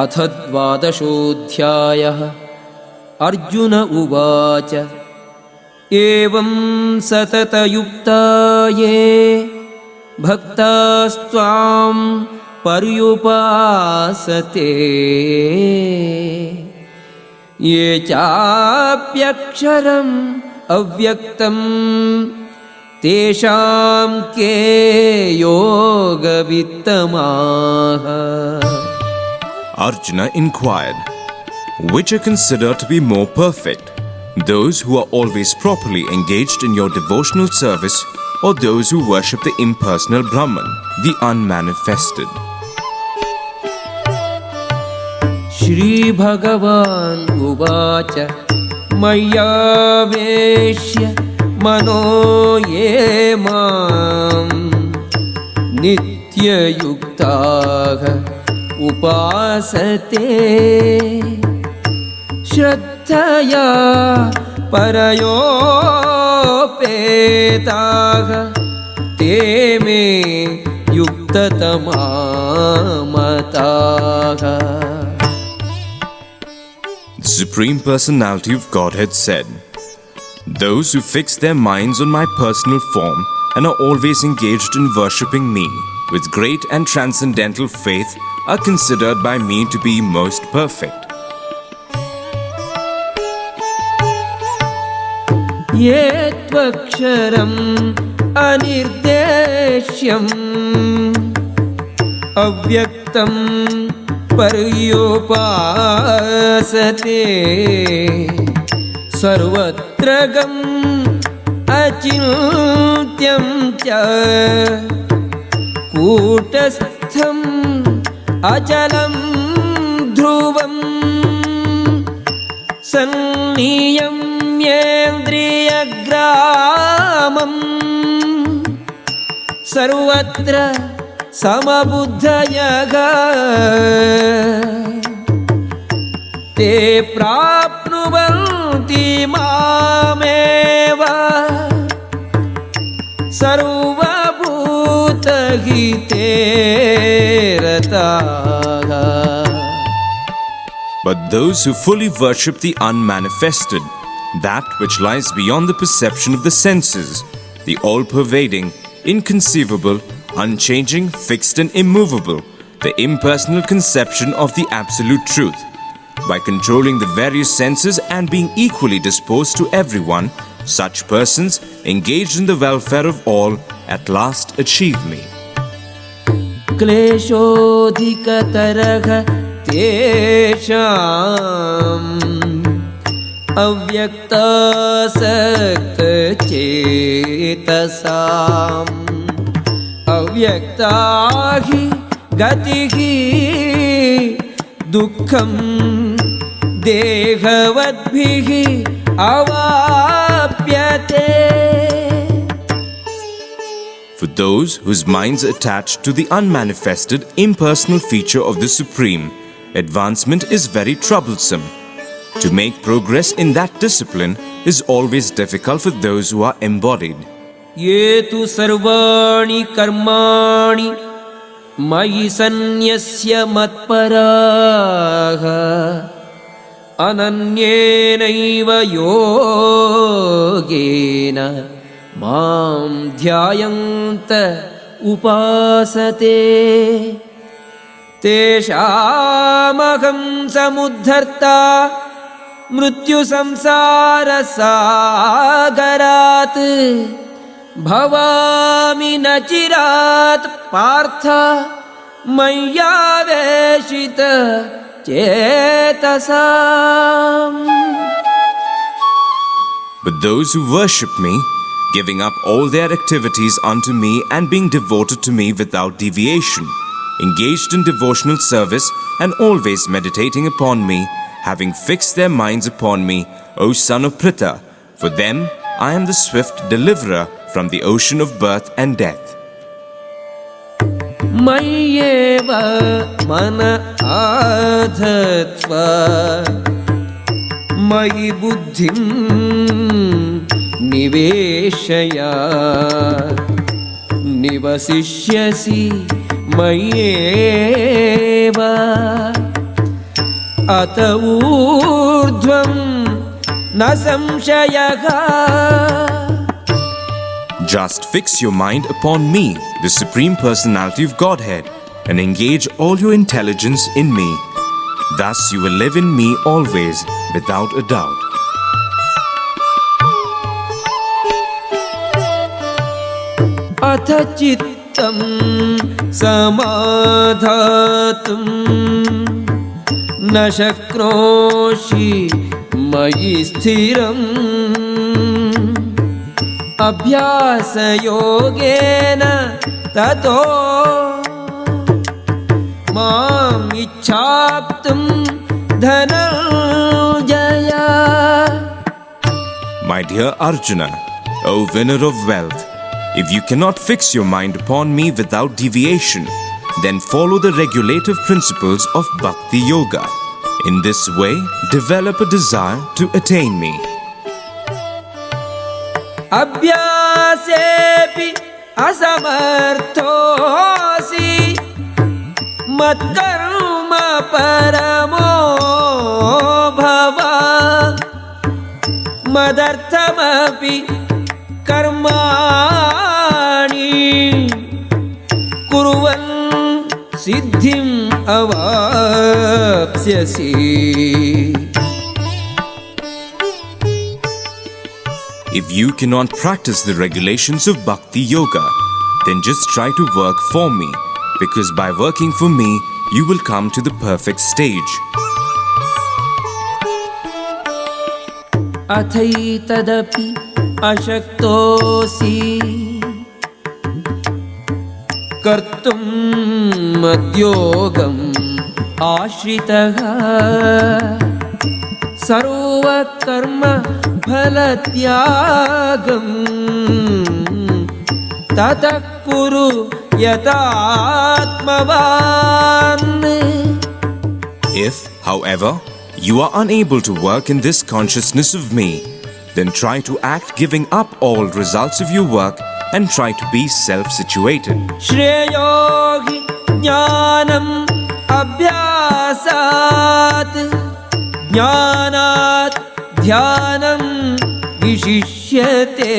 अथ द्वादशोऽध्यायः। अर्जुन उवाच एवं सततयुक्ता ये भक्तास्त्वां पर्युपासते ये चाप्यक्षरम् अव्यक्तं तेषां के योगवित्तमाः। Arjuna inquired, which are considered to be more perfect, those who are always properly engaged in your devotional service, or those who worship the impersonal Brahman, the unmanifested? Shri Bhagavan uvacha Mayyaveśya mano ye mam nitya yuktaha upasate Shraddhaya parayopetaha te me yuktatama mataha. The Supreme Personality of Godhead said, those who fix their minds on my personal form and are always engaged in worshipping me with great and transcendental faith are considered by me to be most perfect. Ye tvaksharam anirdeshyam avyaktam paryopasate sarvatragam achintyam cha kūtastham achalam dhruvam sanniyam yendriyagramam sarvatra samabuddhayaga te prapnuvanti mameva sarvabhutahite rataha. But those who fully worship the unmanifested, that which lies beyond the perception of the senses, the all-pervading, inconceivable, unchanging, fixed and immovable, the impersonal conception of the absolute truth, by controlling the various senses and being equally disposed to everyone, such persons, engaged in the welfare of all, at last achieve me. Kleshodhikataraha tesham avyaktasakta chetasam avyaktahi gatihi dukkham dehavadbhihi avapyate. For those whose minds are attached to the unmanifested, impersonal feature of the Supreme, advancement is very troublesome. To make progress in that discipline is always difficult for those who are embodied. Ye tu sarvani karmani mayi sanyasya matparaha ananyenaiva yogena Mam dhyayanta upasate teshamaham samudharta mrityu samsara sagarat bhavami nachirat partha mayyaveshita chetasam. But those who worship me, giving up all their activities unto me and being devoted to me without deviation, engaged in devotional service and always meditating upon me, having fixed their minds upon me, O son of Pritha, for them I am the swift deliverer from the ocean of birth and death. Mayyeva mana adhatva mayi buddhim niveshaya nivasishyasi mayyeva अत ऊर्ध्वं न संशयः. Just fix your mind upon me, the Supreme Personality of Godhead, and engage all your intelligence in me. Thus you will live in me always, without a doubt. अथ चित्तं समाधातुं न शक्नोषि मयि स्थिरम्. अभ्यासयोगेन ततो माम् इच्छाप्तुं Dhananjaya. My dear Arjuna, O winner of wealth, if you cannot fix your mind upon me without deviation, then follow the regulative principles of Bhakti Yoga. In this way, develop a desire to attain me. अभ्यासेऽपि असमर्थोऽसि मत्कर्म परमो भव. मदर्थमपि कर्माणि कुर्वन् सिद्धिम् अवाप्स्यसि. If you cannot practice the regulations of Bhakti Yoga, then just try to work for me, because by working for me, you will come to the perfect stage. अथैतदपि अशक्तोऽसि कर्तुं मद्योगम् आश्रितः. सर्वकर्म फलत्यागम् ततः कुरु यतात्मवान्. If, however, you are unable to work in this consciousness of me, then try to act giving up all results of your work and try to be self-situated. श्रेयो हि ज्ञानम् अभ्यासात् ज्ञानात् ध्यानं विशिष्यते.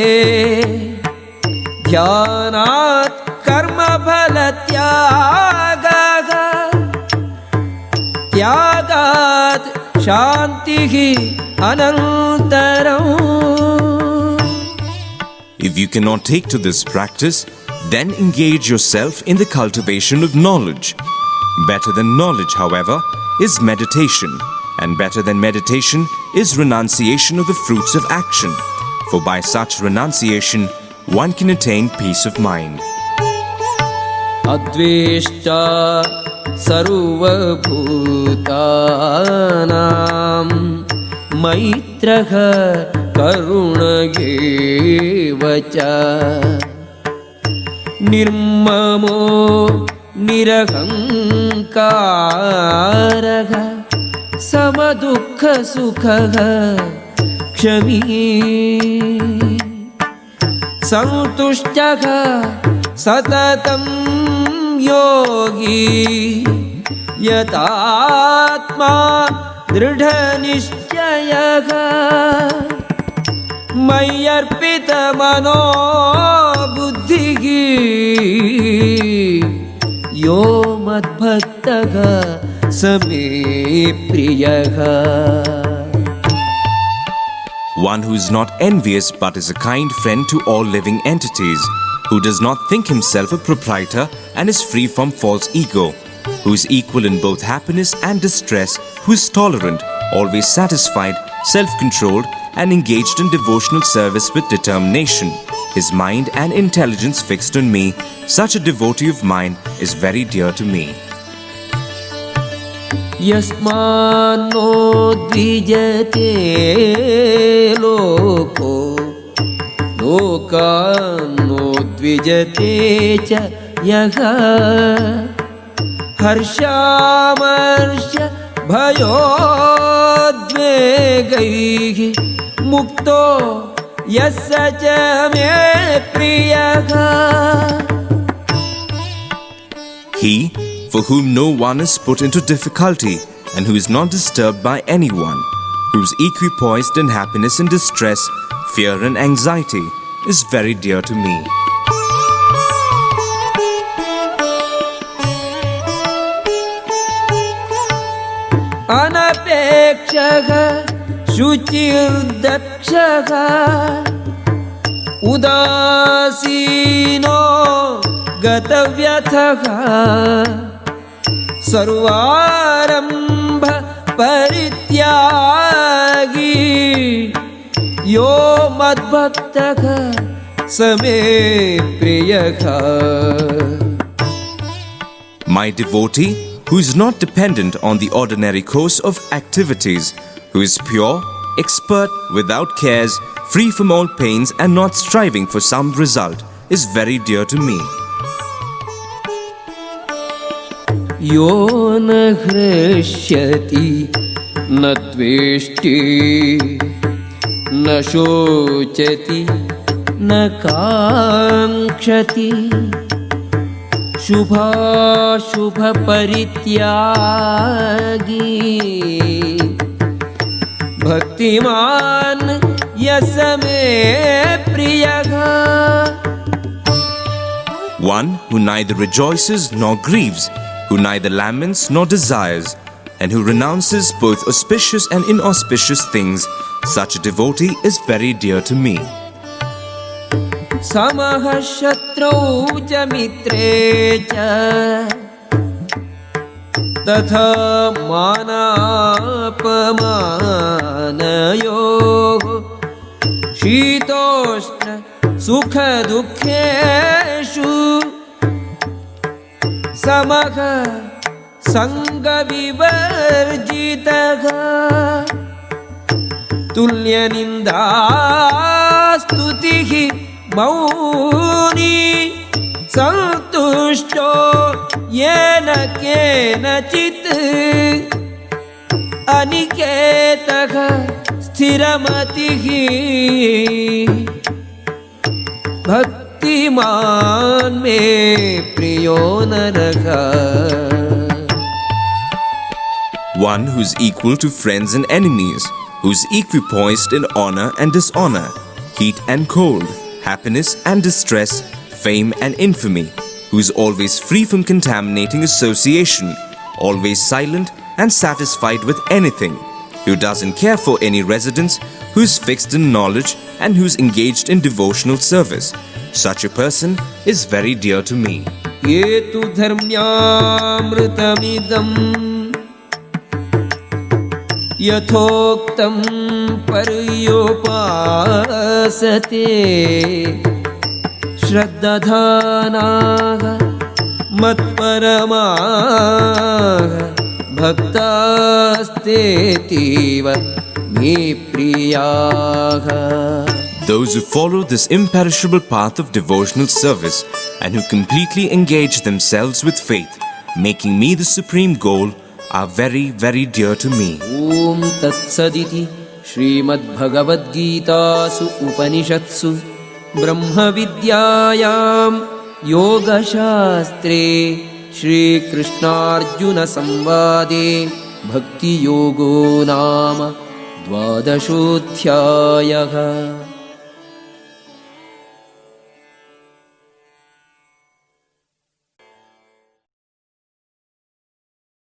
ध्यानात् कर्मफलत्यागः त्यागात् शान्तिः अनन्तरम्. If you cannot take to this practice, then engage yourself in the cultivation of knowledge. Better than knowledge, however, is meditation, and better than meditation is renunciation of the fruits of action, for by such renunciation one can attain peace of mind. अद्वेष्टा सर्वभूतानां मैत्रः करुण एव च. निर्ममो निरहङ्कारः समदुःखसुखः क्षमी. सन्तुष्टः सततं योगी यतात्मा दृढनिश्चयः. मय्यर्पितमनो बुद्धिः यो मद्भक्तः स मे प्रियः. One who is not envious but is a kind friend to all living entities, who does not think himself a proprietor and is free from false ego, who is equal in both happiness and distress, who is tolerant, always satisfied, self-controlled, and engaged in devotional service with determination, his mind and intelligence fixed on me, such a devotee of mine is very dear to me. यस्मान्नो द्विजते लोको लोकान्नो द्विजते च यः. हर्षामर्ष भयोद्वेगैः मुक्तो यस्य च मे प्रियः. He, for whom no one is put into difficulty, and who is not disturbed by anyone, who is equipoised in happiness and distress, fear and anxiety, is very dear to me. अनपेक्षः शुचिर्दक्षः उदासीनो गतव्यथः सर्वारम्भ परित्यागी यो मद्भक्तः स मे प्रियः. My devotee, who is not dependent on the ordinary course of activities, who is pure, expert, without cares, free from all pains and not striving for some result, is very dear to me. यो न हृष्यति न द्वेष्टि न शोचति न काङ्क्षति शुभाशुभपरित्यागी भक्तिमान् यस मे प्रियः. One who neither rejoices nor grieves, who neither laments nor desires, and who renounces both auspicious and inauspicious things, such a devotee is very dear to me. समः शत्रौ च मित्रे च तथा मानापमानयोः शीतोष्ण सुखदुःखेषु समः सङ्गविवर्जितः तुल्यनिन्दास्तुतिः मौनी सन्तुष्टो येन केनचित् अनिकेतः स्थिरमतिः भक्तिमान् मे प्रियो नरः. One who is equal to friends and enemies, who is equipoised in honor and dishonor, heat and cold, happiness and distress, fame and infamy, who is always free from contaminating association, always silent and satisfied with anything, who doesn't care for any residence, who is fixed in knowledge and who is engaged in devotional service. Such a person is very dear to me. ये तु धर्म्यामृतमिदं यथोक्तं पर्युपासते श्रद्धानाः मत्परमाः भक्तास्तेतीव मे प्रियाः. Those who follow this imperishable path of devotional service and who completely engage themselves with faith, making me the supreme goal, are very, very dear to me. ॐ तत्सदिति श्रीमद्भगवद्गीतासु उपनिषत्सु ब्रह्मविद्यायां योगशास्त्रे श्रीकृष्णार्जुनसंवादे भक्तियोगो नाम 12 द्वादशोऽध्यायः.